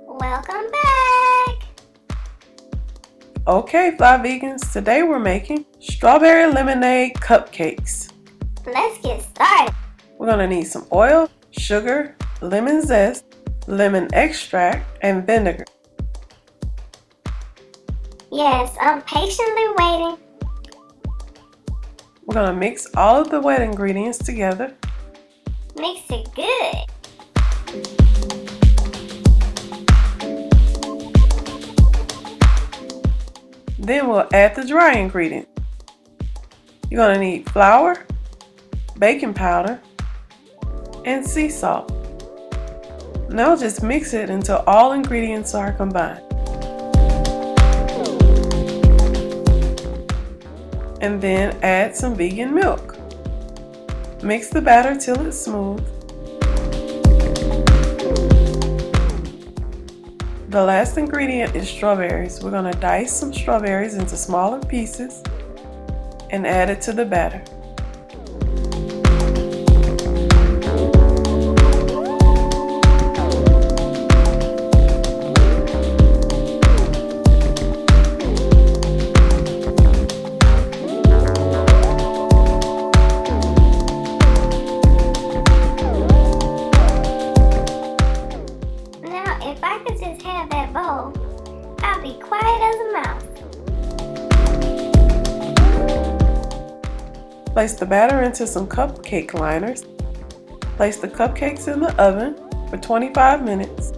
Welcome back! Okay, Fly Vegans, today we're making strawberry lemonade cupcakes. Let's get started. We're going to need some oil, sugar, lemon zest, lemon extract, and vinegar. Yes, I'm patiently waiting. We're going to mix all of the wet ingredients together. Mix it good. Then we'll add the dry ingredients. You're going to need flour, baking powder, and sea salt. Now just mix it until all ingredients are combined. And then add some vegan milk. Mix the batter till it's smooth. The last ingredient is strawberries. We're going to dice some strawberries into smaller pieces and add it to the batter. If I could just have that bowl, I'd be quiet as a mouse. Place the batter into some cupcake liners. Place the cupcakes in the oven for 25 minutes.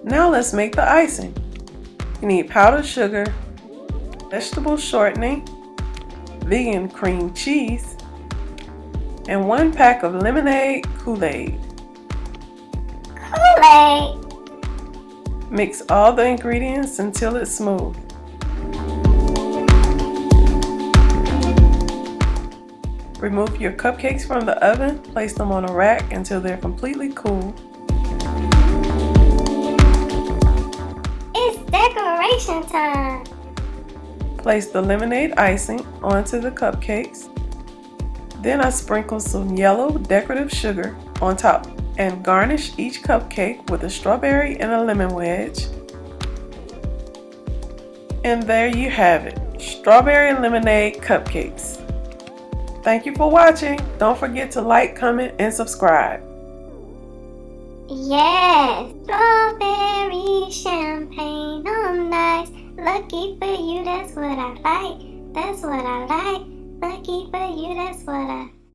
Now let's make the icing. You need powdered sugar, vegetable shortening, vegan cream cheese, and 1 pack of Lemon Kool Aid. Kool Aid! Mix all the ingredients until it's smooth. Remove your cupcakes from the oven, place them on a rack until they're completely cool. It's decoration time! Place the lemonade icing onto the cupcakes. Then I sprinkle some yellow decorative sugar on top and garnish each cupcake with a strawberry and a lemon wedge. And there you have it, strawberry lemonade cupcakes. Thank you for watching. Don't forget to like, comment, and subscribe. Yes! Strawberry champagne on ice. Lucky for you, that's what I like. That's what I like. Lucky for you, that's what I